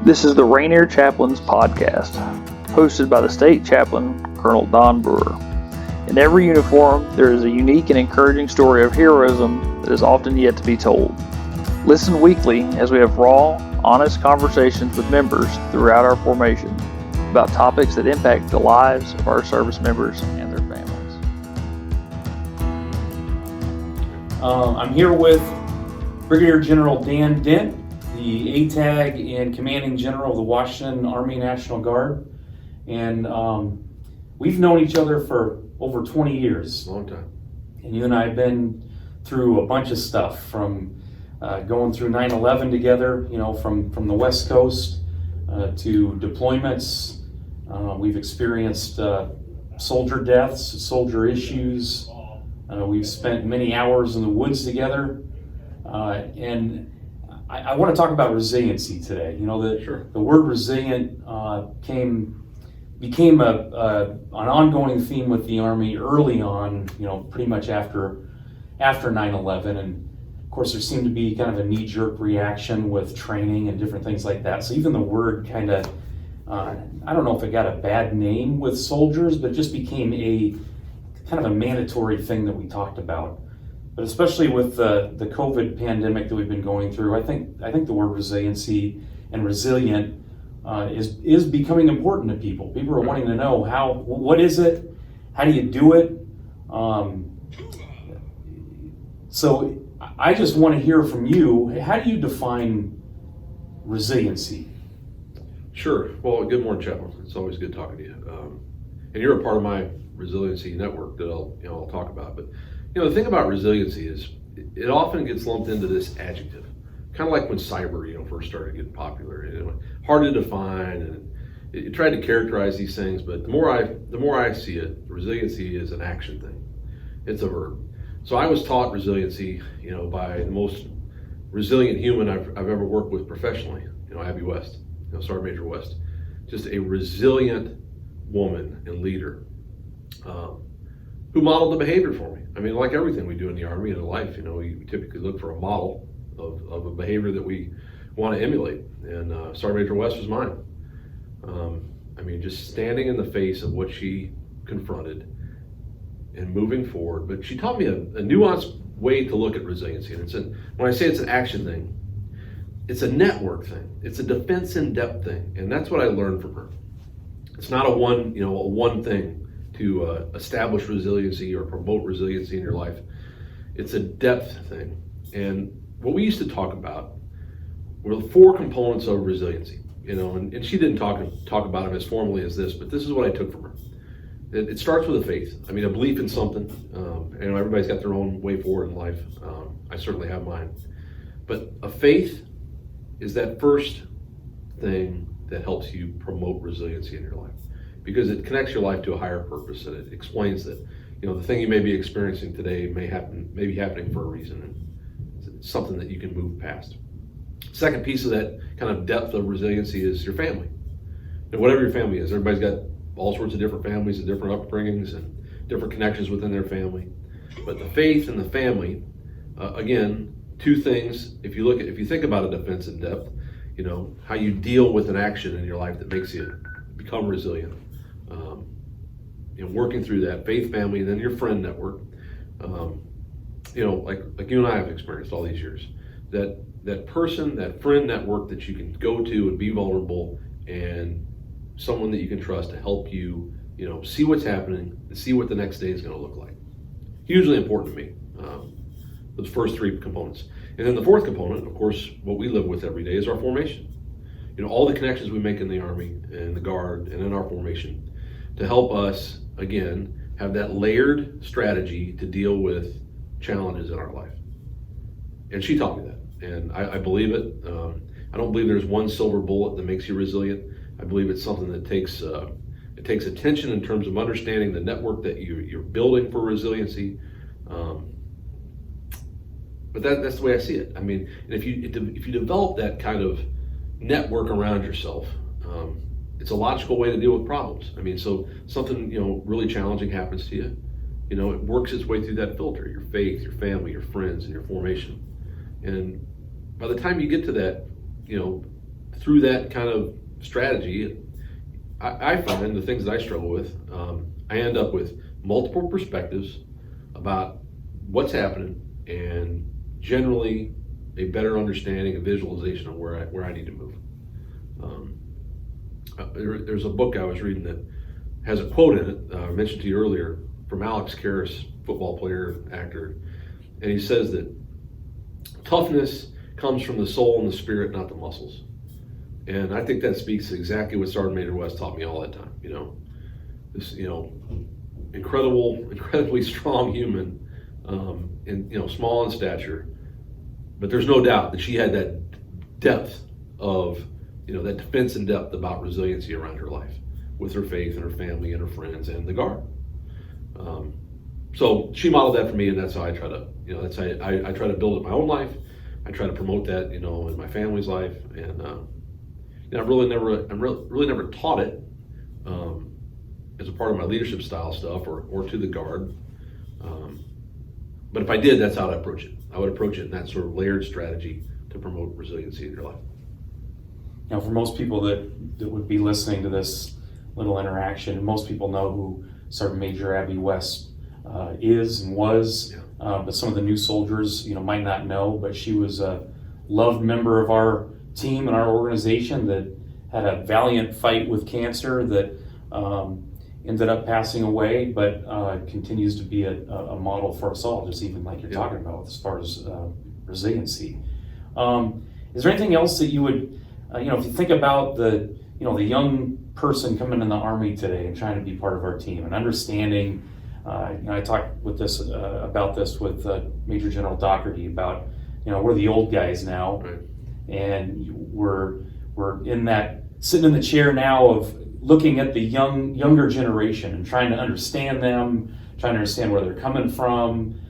This is the Rainier Chaplains podcast, hosted by the state chaplain, Colonel Don Brewer. In every uniform, there is a unique and encouraging story of heroism that is often yet to be told. Listen weekly as we have raw, honest conversations with members throughout our formation about topics that impact the lives of our service members and their families. I'm here with Brigadier General Dan Dent, the ATAG and Commanding General of the Washington Army National Guard. And we've known each other for over 20 years. Long time. And you and I have been through a bunch of stuff, from going through 9/11 together, from the West Coast to deployments. We've experienced soldier deaths, soldier issues. We've spent many hours in the woods together. And I want to talk about resiliency today. Sure. The word resilient became an ongoing theme with the Army early on, pretty much after 9/11. And of course, there seemed to be kind of a knee-jerk reaction with training and different things like that. So even the word kind of, I don't know if it got a bad name with soldiers, but just became a kind of a mandatory thing that we talked about. But especially with the COVID pandemic that we've been going through, I think the word resiliency and resilient is becoming important to people. People are wanting to know what is it? How do you do it? So I just want to hear from you. How do you define resiliency? Sure. Well, good morning, Chaplain. It's always good talking to you. And you're a part of my resiliency network that I'll talk about. But the thing about resiliency is it often gets lumped into this adjective, kind of like when cyber first started getting popular. Hard to define, and it tried to characterize these things. But the more I see it, resiliency is an action thing. It's a verb. So I was taught resiliency, by the most resilient human I've ever worked with professionally. Abby West, Sergeant Major West, just a resilient woman and leader. Who modeled the behavior for me. I mean, like everything we do in the Army and in life, we typically look for a model of a behavior that we want to emulate. And Sergeant Major West was mine. Just standing in the face of what she confronted and moving forward. But she taught me a nuanced way to look at resiliency. And when I say it's an action thing, it's a network thing. It's a defense in depth thing. And that's what I learned from her. It's not a one thing to establish resiliency or promote resiliency in your life. It's a depth thing. And what we used to talk about were the four components of resiliency. And she didn't talk about them as formally as this, but this is what I took from her. It starts with a faith. A belief in something. Everybody's got their own way forward in life. I certainly have mine. But a faith is that first thing that helps you promote resiliency in your life, because it connects your life to a higher purpose, and it explains that the thing you may be experiencing today may be happening for a reason, and it's something that you can move past. Second piece of that kind of depth of resiliency is your family. And whatever your family is, everybody's got all sorts of different families and different upbringings and different connections within their family. But the faith and the family, again, two things. If you think about a defense in depth, how you deal with an action in your life that makes you become resilient. Working through that faith, family, and then your friend network. Like you and I have experienced all these years. That person, that friend network that you can go to and be vulnerable, and someone that you can trust to help you, see what's happening, and see what the next day is going to look like. Hugely important to me. Those first three components. And then the fourth component, of course, what we live with every day is our formation. All the connections we make in the Army and the Guard and in our formation to help us, again, have that layered strategy to deal with challenges in our life. And she taught me that, and I believe it. I don't believe there's one silver bullet that makes you resilient. I believe it's something that takes attention in terms of understanding the network that you're building for resiliency. But that's the way I see it. And if you develop that kind of network around yourself, it's a logical way to deal with problems. So something really challenging happens to you, it works its way through that filter: your faith, your family, your friends, and your formation. And by the time you get to that, through that kind of strategy, I find the things that I struggle with, I end up with multiple perspectives about what's happening, and generally a better understanding and visualization of where I need to move. There's a book I was reading that has a quote in it, I mentioned to you earlier, from Alex Karras, football player, actor, and he says that toughness comes from the soul and the spirit, not the muscles. And I think that speaks to exactly what Sergeant Major West taught me all that time. This incredibly strong human, and small in stature, but there's no doubt that she had that depth of, that defense and depth about resiliency around her life, with her faith and her family and her friends and the Guard. So she modeled that for me, and that's how I try to, that's how I try to build it in my own life. I try to promote that, in my family's life, and I've really never taught it as a part of my leadership style stuff or to the Guard. But if I did, that's how I'd approach it. I would approach it in that sort of layered strategy to promote resiliency in your life. Now, for most people that would be listening to this little interaction, most people know who Sergeant Major Abby West is and was, but some of the new soldiers, might not know. But she was a loved member of our team and our organization that had a valiant fight with cancer that ended up passing away, but continues to be a model for us all, just even like you're talking about as far as resiliency. Is there anything else that you would, if you think about the young person coming in the Army today and trying to be part of our team and understanding, I talked about this with Major General Doherty about, we're the old guys now, right, and we're in that, sitting in the chair now of looking at the younger generation and trying to understand them, trying to understand where they're coming from,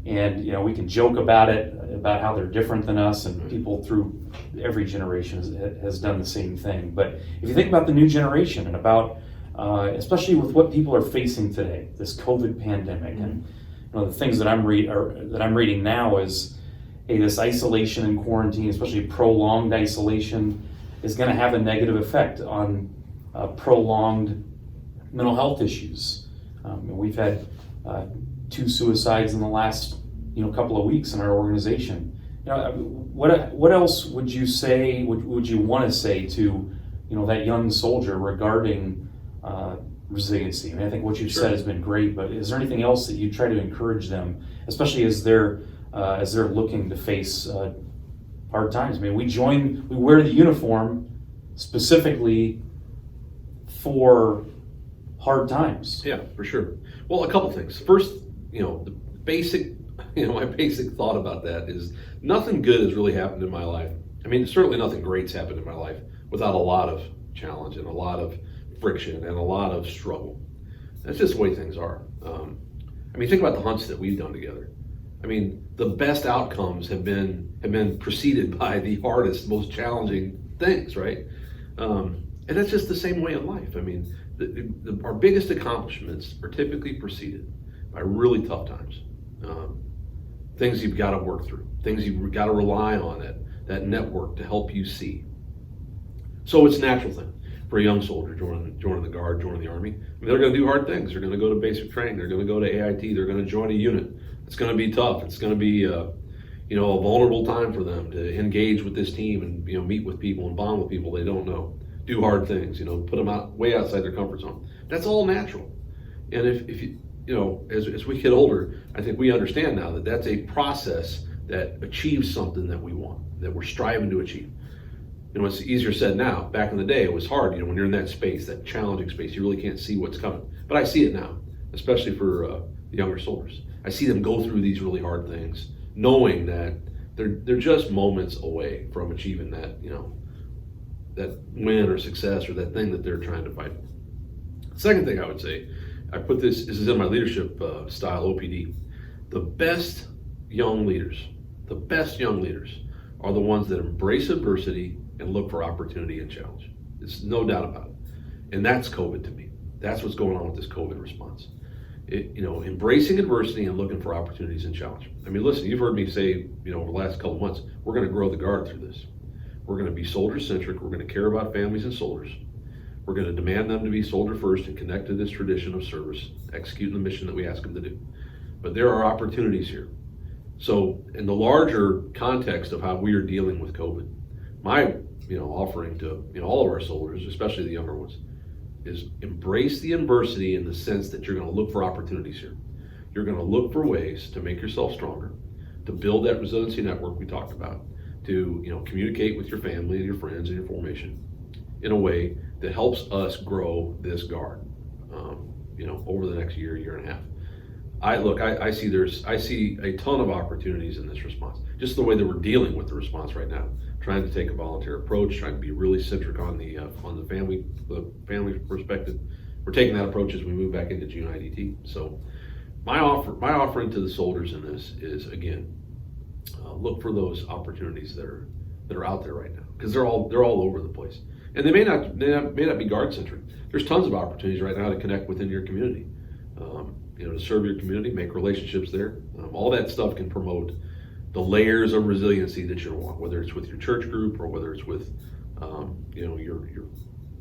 and we can joke about it, about how they're different than us, and people through every generation has done the same thing. But if you think about the new generation and about, especially with what people are facing today, this COVID pandemic, and the things that I'm reading now is, hey, this isolation and quarantine, especially prolonged isolation, is going to have a negative effect on prolonged mental health issues. We've had 2 suicides in the last couple of weeks in our organization. What else would you say? Would you want to say to that young soldier regarding resiliency? I think what you've said has been great, but is there anything else that you try to encourage them, especially as they're looking to face hard times? We wear the uniform specifically for hard times. Yeah, for sure. Well, a couple things. First, the basic, my basic thought about that is nothing good has really happened in my life. Certainly nothing great's happened in my life without a lot of challenge and a lot of friction and a lot of struggle. That's just the way things are. Think about the hunts that we've done together. The best outcomes have been preceded by the hardest, most challenging things, right? And that's just the same way in life. Our biggest accomplishments are typically preceded by really tough times. Things you've got to work through, things you've got to rely on that network to help you see. So it's a natural thing for a young soldier joining the Guard, joining the Army. They're going to do hard things. They're going to go to basic training. They're going to go to AIT. They're going to join a unit. It's going to be tough. It's going to be a vulnerable time for them to engage with this team and meet with people and bond with people they don't know. Do hard things. Put them way outside their comfort zone. That's all natural. And if you as we get older, I think we understand now that that's a process that achieves something that we want, that we're striving to achieve. It's easier said now. Back in the day, it was hard. When you're in that space, that challenging space, you really can't see what's coming. But I see it now, especially for the younger soldiers. I see them go through these really hard things, knowing that they're just moments away from achieving that, that win or success or that thing that they're trying to fight. Second thing I would say, this is in my leadership style, OPD. The best young leaders are the ones that embrace adversity and look for opportunity and challenge. There's no doubt about it. And that's COVID to me. That's what's going on with this COVID response. Embracing adversity and looking for opportunities and challenge. Listen, you've heard me say, over the last couple of months, we're going to grow the Guard through this. We're going to be soldier-centric. We're going to care about families and soldiers. We're going to demand them to be soldier first and connect to this tradition of service, executing the mission that we ask them to do. But there are opportunities here. So in the larger context of how we are dealing with COVID, my offering to all of our soldiers, especially the younger ones, is embrace the adversity in the sense that you're going to look for opportunities here. You're going to look for ways to make yourself stronger, to build that resiliency network we talked about, to communicate with your family and your friends and your formation in a way that helps us grow this guard over the next year and a half. I see a ton of opportunities in this response. Just the way that we're dealing with the response right now, trying to take a volunteer approach, trying to be really centric on the family perspective. We're taking that approach as we move back into June IDT. So my offering to the soldiers in this is, again, look for those opportunities that are out there right now, because they're all over the place, and they may not be guard centric. There's tons of opportunities right now to connect within your community, to serve your community, make relationships there. All that stuff can promote the layers of resiliency that you want, whether it's with your church group or whether it's with your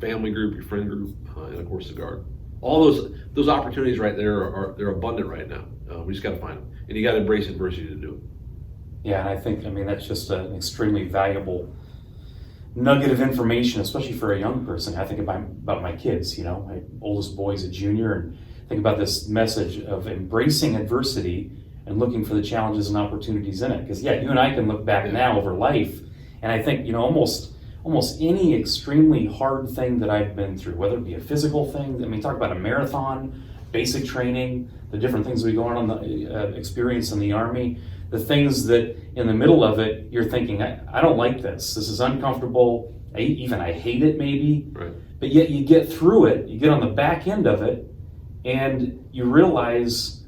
family group, your friend group, and of course the guard. All those opportunities right there they're abundant right now. We just got to find them, and you got to embrace adversity to do it. Yeah, and I think that's just an extremely valuable nugget of information, especially for a young person. I think about my kids. My oldest boy's a junior, and think about this message of embracing adversity and looking for the challenges and opportunities in it. Because you and I can look back now over life, and I think almost any extremely hard thing that I've been through, whether it be a physical thing. Talk about a marathon, basic training, the different things we go on the experience in the Army. The things that in the middle of it, you're thinking, I don't like this. This is uncomfortable. I hate it maybe. Right. But yet you get through it, you get on the back end of it, and you realize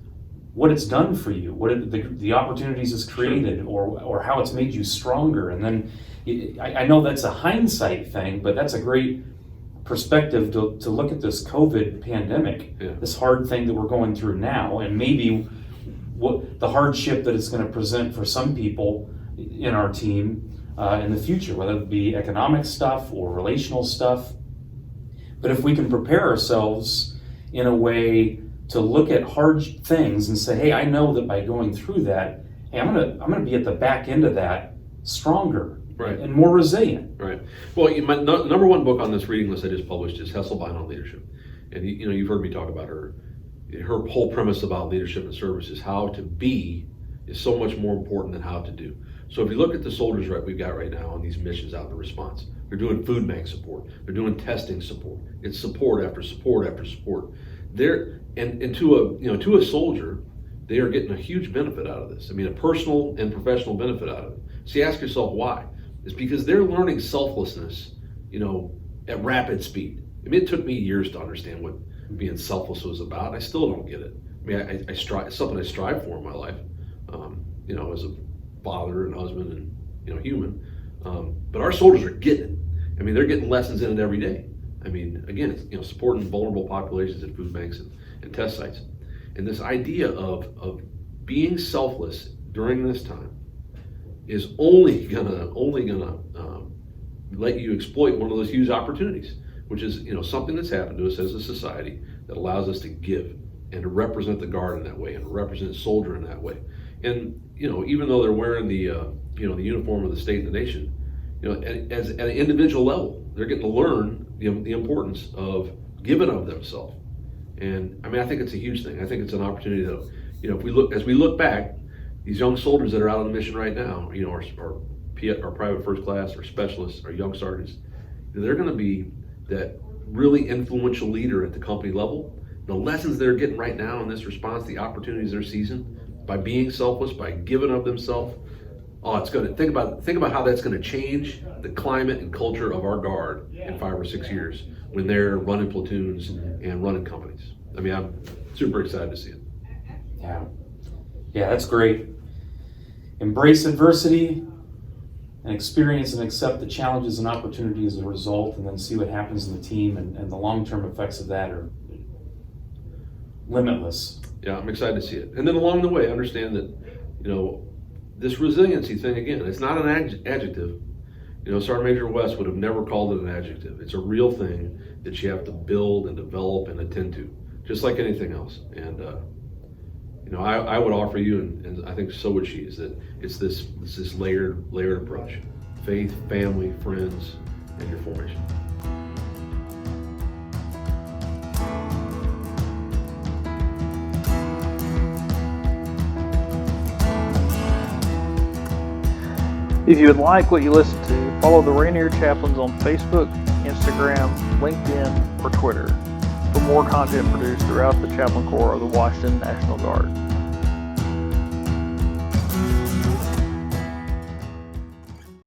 what it's done for you, what the opportunities it's created, or how it's made you stronger. And then I know that's a hindsight thing, but that's a great perspective to look at this COVID pandemic, this hard thing that we're going through now, and maybe what the hardship that it's going to present for some people in our team in the future, whether it be economic stuff or relational stuff. But if we can prepare ourselves in a way to look at hard things and say, hey, I know that by going through that, hey, I'm gonna be at the back end of that stronger, right, and more resilient. Right. Well, my number one book on this reading list I just published is Hesselbein on Leadership, and you've heard me talk about her. Her whole premise about leadership and service is how to be is so much more important than how to do. So if you look at the soldiers we've got right now on these missions out in the response, they're doing food bank support, they're doing testing support. It's support after support after support. And to a soldier, they are getting a huge benefit out of this. A personal and professional benefit out of it. So you ask yourself why? It's because they're learning selflessness, at rapid speed. It took me years to understand what being selfless was about. I still don't get it. I strive. It's something I strive for in my life. As a father and husband and human. But our soldiers are getting it. They're getting lessons in it every day. Again, it's supporting vulnerable populations at food banks and test sites. And this idea of being selfless during this time is only gonna let you exploit one of those huge opportunities, which is something that's happened to us as a society that allows us to give and to represent the guard in that way and represent the soldier in that way. And even though they're wearing the the uniform of the state and the nation, at an individual level, they're getting to learn the importance of giving of themselves. And I think it's a huge thing. I think it's an opportunity that as we look back, these young soldiers that are out on the mission right now, our private first class, our specialists, our young sergeants, they're going to be that really influential leader at the company level. The lessons they're getting right now in this response, the opportunities they're seizing by being selfless, by giving of themselves. Oh, it's going to think about how that's going to change the climate and culture of our guard in 5 or 6 years when they're running platoons and running companies. I'm super excited to see it. Yeah, that's great. Embrace adversity and experience and accept the challenges and opportunities as a result, and then see what happens in the team, and the long-term effects of that are limitless. Yeah, I'm excited to see it. And then along the way, understand that, this resiliency thing, again, it's not an adjective. Sergeant Major West would have never called it an adjective. It's a real thing that you have to build and develop and attend to, just like anything else. And I would offer you, and I think so would she, is that it's this layered approach: faith, family, friends, and your formation. If you would like what you listen to, follow the Rainier Chaplains on Facebook, Instagram, LinkedIn, or Twitter for more content produced throughout the Chaplain Corps of the Washington National Guard.